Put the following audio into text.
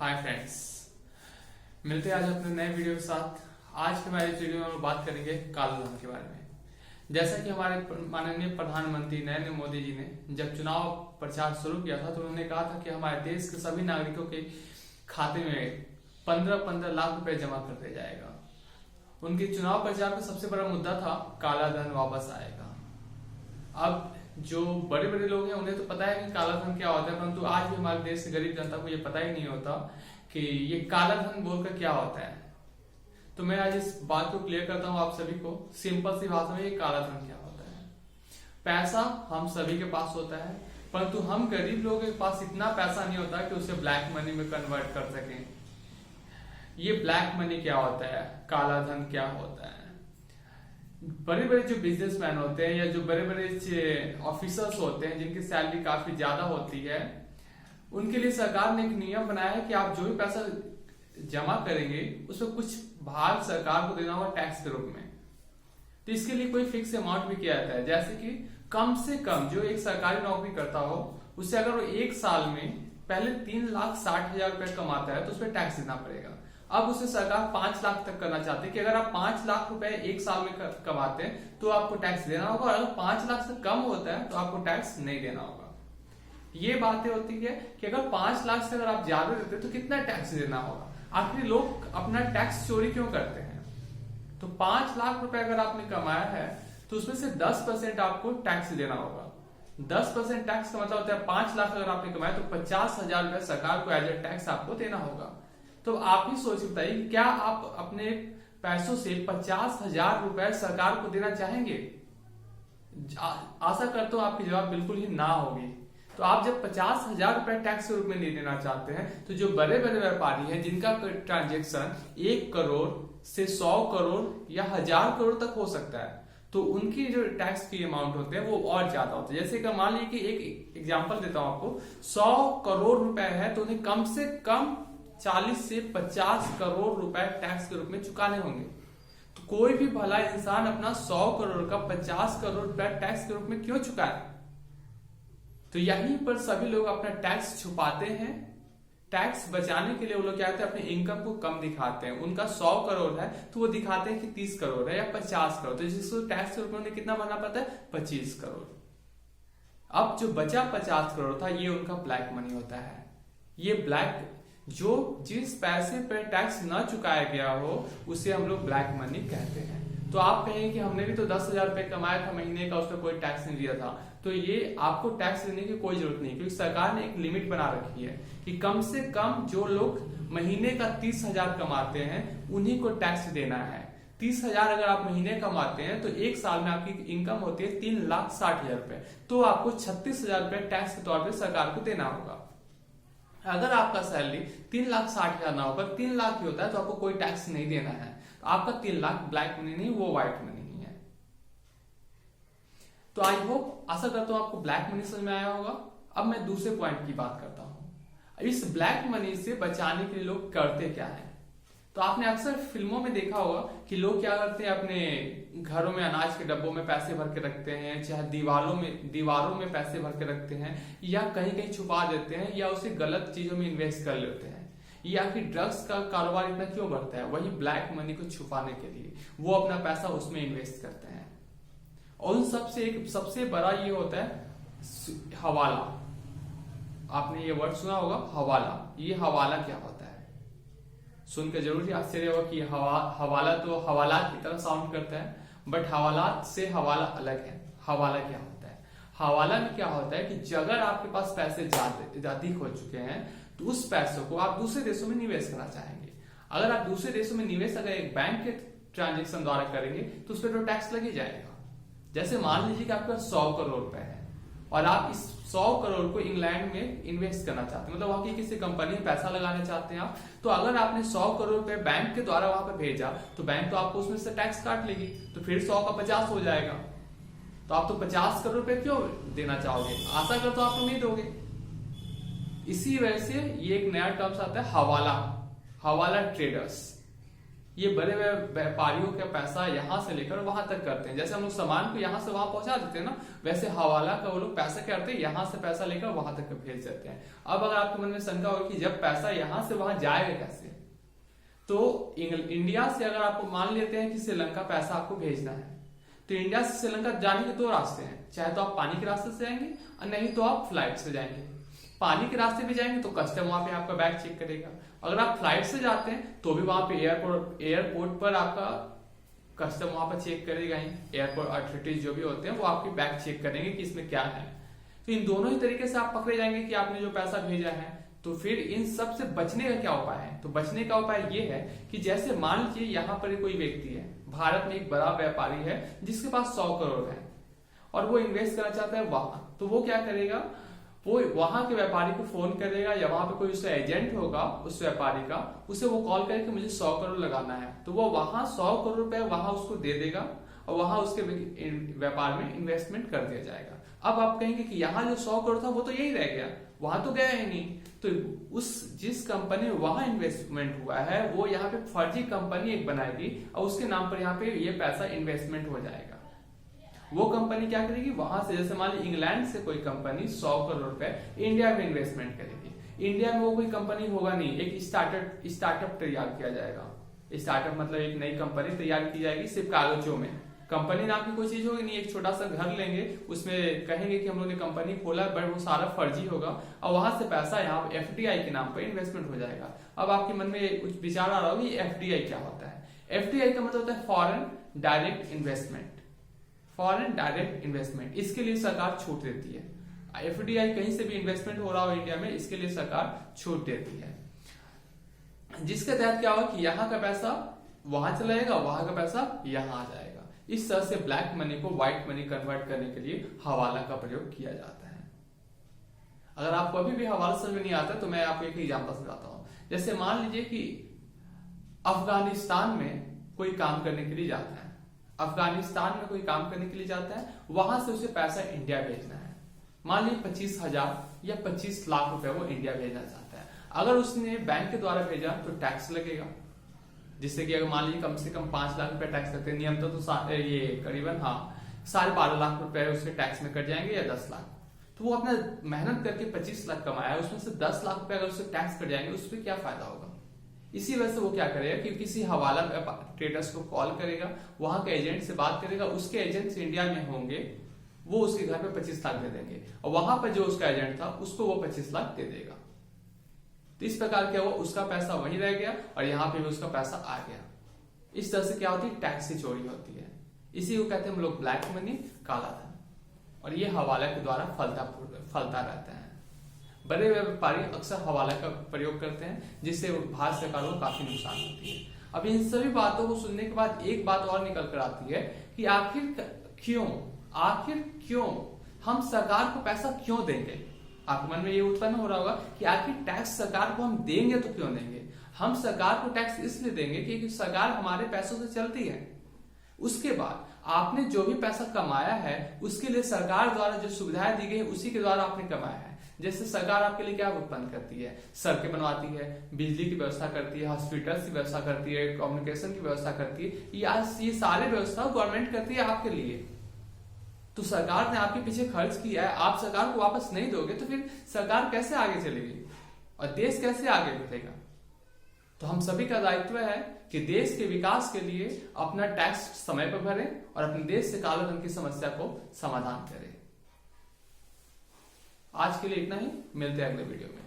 Hi friends, मिलते हैं आज अपने नए वीडियो के साथ। आज के हमारे वीडियो में हम बात करेंगे काला धन के बारे में। जैसा कि हमारे माननीय प्रधानमंत्री नरेंद्र मोदी जी ने जब चुनाव प्रचार शुरू किया था तो उन्होंने कहा था कि हमारे देश के सभी नागरिकों के खाते में 15-15 लाख रुपए जमा कर दिया जाएगा। उनके चुनाव प्रचार का सबसे बड़ा मुद्दा था काला धन वापस आएगा। अब जो बड़े बड़े लोग हैं उन्हें तो पता है कि काला धन क्या होता है, परंतु आज भी हमारे देश के गरीब जनता को ये पता ही नहीं होता कि ये काला धन बोलकर क्या होता है। तो मैं आज इस बात को क्लियर करता हूँ आप सभी को सिंपल सी भाषा में। ये काला धन क्या होता है। पैसा हम सभी के पास होता है, परंतु हम गरीब लोगों के पास इतना पैसा नहीं होता कि उसे ब्लैक मनी में कन्वर्ट कर सकें। ये ब्लैक मनी क्या होता है, काला धन क्या होता है। बड़े बड़े जो बिजनेसमैन होते हैं या जो बड़े बड़े ऑफिसर्स होते हैं जिनकी सैलरी काफी ज्यादा होती है, उनके लिए सरकार ने एक नियम बनाया है कि आप जो भी पैसा जमा करेंगे उसमें कुछ भाग सरकार को देना होगा टैक्स के रूप में। तो इसके लिए कोई फिक्स अमाउंट भी किया जाता है, जैसे कि कम से कम जो एक सरकारी नौकरी करता हो उससे अगर वो एक साल में पहले 3,60,000 रुपए कमाता है तो उसमें टैक्स देना पड़ेगा। अब उसे सरकार 5 लाख तक करना चाहती है कि अगर आप 5 लाख रुपए एक साल में कमाते हैं तो आपको टैक्स देना होगा, और अगर 5 लाख से कम होता है तो आपको टैक्स नहीं देना होगा। ये बातें होती है कि अगर 5 लाख से अगर आप ज्यादा देते हैं तो कितना टैक्स देना होगा। आखिर लोग अपना टैक्स चोरी क्यों करते हैं। तो 5 लाख रुपए अगर आपने कमाया है तो उसमें से 10% आपको टैक्स देना होगा। 10% टैक्स का मतलब होता है 5 लाख अगर आपने कमाया तो 50,000 रुपए सरकार को एज ए टैक्स आपको देना होगा। तो आप ही सोच बताइए, क्या आप अपने पैसों से 50,000 रुपए सरकार को देना चाहेंगे। आशा करता हूं आपकी जवाब बिल्कुल ही ना होगी। तो आप जब 50,000 रुपए टैक्स के रूप में नहीं देना चाहते हैं तो जो बड़े बड़े व्यापारी हैं जिनका ट्रांजेक्शन 1 करोड़ से 100 करोड़ या 1000 करोड़ तक हो सकता है, तो उनकी जो टैक्स की अमाउंट होते हैं वो और ज्यादा होते हैं। जैसे कि मान लीजिए कि एक एग्जांपल देता हूं आपको, 100 करोड़ रुपए है तो उन्हें कम से कम 40 से 50 करोड़ रुपए टैक्स के रूप में चुकाने होंगे। तो कोई भी भला इंसान अपना 100 करोड़ का 50 करोड़ रुपए टैक्स के रूप में क्यों चुकाए। तो यहीं पर सभी लोग अपना टैक्स छुपाते हैं। टैक्स बचाने के लिए वो लोग क्या करते हैं, अपने इनकम को कम दिखाते हैं। उनका 100 करोड़ है तो वो दिखाते हैं कि 30 करोड़ है या 50 करोड़, तो जिसको टैक्स के रूप में कितना भरना पड़ता है, 25 करोड़। अब जो बचा 50 करोड़ था ये उनका ब्लैक मनी होता है। ये ब्लैक जो जिस पैसे पर टैक्स न चुकाया गया हो उसे हम लोग ब्लैक मनी कहते हैं। तो आप कहेंगे कि हमने भी तो 10,000 रुपए कमाया था महीने का, उस पर कोई टैक्स नहीं दिया था। तो ये आपको टैक्स देने की कोई जरूरत नहीं, क्योंकि सरकार ने एक लिमिट बना रखी है कि कम से कम जो लोग महीने का 30,000 कमाते हैं उन्हीं को टैक्स देना है। 30,000 अगर आप महीने कमाते हैं तो एक साल में आपकी इनकम होती है 3,60,000 रुपए, तो आपको 36,000 रुपए टैक्स के तौर पर सरकार को देना होगा। अगर आपका सैलरी 3,60,000 ना होकर 3 लाख ही होता है तो आपको कोई टैक्स नहीं देना है। तो आपका 3 लाख ब्लैक मनी नहीं, वो व्हाइट मनी नहीं है। तो आई होप, आशा करता हूं आपको ब्लैक मनी समझ में आया होगा। अब मैं दूसरे पॉइंट की बात करता हूं। इस ब्लैक मनी से बचाने के लिए लोग करते क्या है। तो आपने अक्सर फिल्मों में देखा होगा कि लोग क्या करते हैं, अपने घरों में अनाज के डब्बों में पैसे भर के रखते हैं, चाहे दीवारों में पैसे भर के रखते हैं, या कहीं कहीं छुपा देते हैं, या उसे गलत चीजों में इन्वेस्ट कर लेते हैं। या फिर ड्रग्स का कारोबार इतना क्यों बढ़ता है, वही ब्लैक मनी को छुपाने के लिए वो अपना पैसा उसमें इन्वेस्ट करते हैं। और उन सबसे बड़ा ये होता है हवाला। आपने ये वर्ड सुना होगा, हवाला। ये हवाला क्या होता है, सुनकर जरूर ही आश्चर्य होगा कि हवाला तो हवालात की तरह साउंड करता है, बट हवालात से हवाला अलग है। हवाला क्या होता है, हवाला में क्या होता है कि अगर आपके पास पैसे अधिक हो चुके हैं तो उस पैसों को आप दूसरे देशों में निवेश करना चाहेंगे। अगर आप दूसरे देशों में निवेश अगर एक बैंक के ट्रांजेक्शन द्वारा करेंगे तो उस पर तो टैक्स लग ही जाएगा। जैसे मान लीजिए कि आपका 100 करोड़ रुपए है और आप इस 100 करोड़ को इंग्लैंड में इन्वेस्ट करना चाहते हैं, मतलब वहां की किसी कंपनी में पैसा लगाना चाहते हैं आप। तो अगर आपने 100 करोड़ रुपए बैंक के द्वारा वहां पे भेजा तो बैंक तो आपको उसमें से टैक्स काट लेगी, तो फिर 100 का 50 हो जाएगा। तो आप तो 50 करोड़ रुपए क्यों देना चाहोगे, आशा कर तो आप तो नहीं दोगे। इसी वजह से ये एक नया टर्म्स आता है हवाला ट्रेडर्स। ये बड़े व्यापारियों का पैसा यहाँ से लेकर वहां तक करते हैं। जैसे हम लोग सामान को यहाँ से वहां पहुंचा देते हैं ना, वैसे हवाला का वो लोग पैसा करते हैं, यहाँ से पैसा लेकर वहां तक भेज देते हैं। अब अगर आपके मन में शंका हो कि जब पैसा यहाँ से वहां जाएगा कैसे, तो इंडिया से अगर आपको मान लेते हैं कि श्रीलंका पैसा आपको भेजना है, तो इंडिया से श्रीलंका जाने के 2 रास्ते हैं। चाहे तो आप पानी के रास्ते से जाएंगे और नहीं तो आप फ्लाइट से जाएंगे। पानी के रास्ते भी जाएंगे तो कस्टम वहां पे आपका बैग चेक करेगा। अगर आप फ्लाइट से जाते हैं तो भी वहां पे एयरपोर्ट पर आपका कस्टम वहां पर चेक करेगा ही। एयरपोर्ट अथॉरिटीज जो भी होते हैं वो आपकी बैग चेक करेंगे कि इसमें क्या है। तो इन दोनों ही तरीके से आप पकड़े जाएंगे कि आपने जो पैसा भेजा है। तो फिर इन सब से बचने का क्या उपाय है? तो बचने का उपाय ये है कि जैसे मान लीजिए यहाँ पर कोई व्यक्ति है, भारत में एक बड़ा व्यापारी है जिसके पास 100 करोड़ है और वो इन्वेस्ट करना चाहता है वहां, तो वो क्या करेगा, वो वहां के व्यापारी को फोन करेगा या वहां पे कोई उसका एजेंट होगा उस व्यापारी का, उसे वो कॉल करे कि मुझे 100 करोड़ लगाना है, तो वो वहां 100 करोड़ रुपए वहां उसको दे देगा और वहां उसके व्यापार में इन्वेस्टमेंट कर दिया जाएगा। अब आप कहेंगे कि यहाँ जो 100 करोड़ था वो तो यही रह गया, वहां तो गया ही नहीं। तो उस जिस कंपनी में वहां इन्वेस्टमेंट हुआ है वो यहाँ पे फर्जी कंपनी एक बनाएगी और उसके नाम पर यहाँ पे ये पैसा इन्वेस्टमेंट हो जाएगा। वो कंपनी क्या करेगी, वहां से जैसे मान ली इंग्लैंड से कोई कंपनी 100 करोड़ रुपए इंडिया में इन्वेस्टमेंट करेगी। इंडिया में वो कोई कंपनी होगा नहीं, एक स्टार्टअप तैयार किया जाएगा। स्टार्टअप मतलब एक नई कंपनी तैयार की जाएगी सिर्फ कागजों में। कंपनी नाम की कोई चीज होगी नहीं, एक छोटा सा घर लेंगे, उसमें कहेंगे कि हम लोगों ने कंपनी खोला, बट वो सारा फर्जी होगा और वहां से पैसा यहाँ FDI के नाम पर इन्वेस्टमेंट हो जाएगा। अब आपके मन में कुछ विचार आ रहा होगा कि FDI क्या होता है। FDI का मतलब होता है foreign direct investment. Foreign direct investment, इसके लिए सरकार छूट देती है। FDI कहीं से भी इन्वेस्टमेंट हो रहा हो इंडिया में, इसके लिए सरकार छूट देती है, जिसके तहत क्या होगा कि यहाँ का पैसा वहां चला जाएगा, वहां का पैसा यहाँ आ जाएगा। इस तरह से ब्लैक मनी को व्हाइट मनी कन्वर्ट करने के लिए हवाला का प्रयोग किया जाता है। अगर आपको अभी भी हवाला समझ में नहीं आता तो मैं आपको एक एग्जांपल समझाता हूं। जैसे मान लीजिए कि अफगानिस्तान में कोई काम करने के लिए जाता है, अफगानिस्तान में कोई काम करने के लिए जाता है, वहां से उसे पैसा इंडिया भेजना है। मान लीजिए 25,000 या 25 लाख रुपए वो इंडिया भेजना चाहता है। अगर उसने बैंक के द्वारा भेजा तो टैक्स लगेगा, जिससे कि अगर मान लीजिए कम से कम 5 लाख रुपए टैक्स लगते हैं नियम तो ये करीबन 12.5 लाख रुपए उसके टैक्स में कट जाएंगे या 10 लाख। तो वो अपना मेहनत करके 25 लाख कमाया, उसमें से 10 लाख रुपए अगर उससे टैक्स कट जाएंगे, उस पर क्या फायदा होगा। इसी वजह से वो क्या करेगा कि किसी हवाला ट्रेडर्स को कॉल करेगा, वहां के एजेंट से बात करेगा, उसके एजेंट्स इंडिया में होंगे, वो उसके घर पे 25 लाख दे देंगे और वहां पर जो उसका एजेंट था उसको वो 25 लाख दे देगा। तो इस प्रकार क्या हुआ, उसका पैसा वहीं रह गया और यहाँ पे भी उसका पैसा आ गया। इस तरह से क्या होती है, टैक्स की चोरी होती है। इसी को कहते हैं हम लोग ब्लैक मनी, काला धन, और ये हवाला के द्वारा फलता रहता है। बड़े व्यापारी अक्सर हवाला का प्रयोग करते हैं, जिससे भारत सरकार को काफी नुकसान होती है। अब इन सभी बातों को सुनने के बाद एक बात और निकल कर आती है कि आखिर क्यों हम सरकार को पैसा क्यों देंगे। आपके मन में ये उत्पन्न हो रहा होगा कि आखिर टैक्स सरकार को हम देंगे तो क्यों देंगे। हम सरकार को टैक्स इसलिए देंगे कि सरकार हमारे पैसों से चलती है। उसके बाद आपने जो भी पैसा कमाया है उसके लिए सरकार द्वारा जो सुविधाएं दी गई उसी के द्वारा आपने कमाया है। जैसे सरकार आपके लिए क्या उत्पन्न करती है, सड़कें बनवाती है, बिजली की व्यवस्था करती है, हॉस्पिटल की व्यवस्था करती है, कम्युनिकेशन की व्यवस्था करती है, ये सारे व्यवस्था गवर्नमेंट करती है आपके लिए। तो सरकार ने आपके पीछे खर्च किया है, आप सरकार को वापस नहीं दोगे तो फिर सरकार कैसे आगे चलेगी और देश कैसे आगे बढ़ेगा। तो हम सभी का दायित्व है कि देश के विकास के लिए अपना टैक्स समय पर भरें और अपने देश से काले धन की समस्या को समाधान करें। आज के लिए इतना ही, मिलते हैं अगले वीडियो में।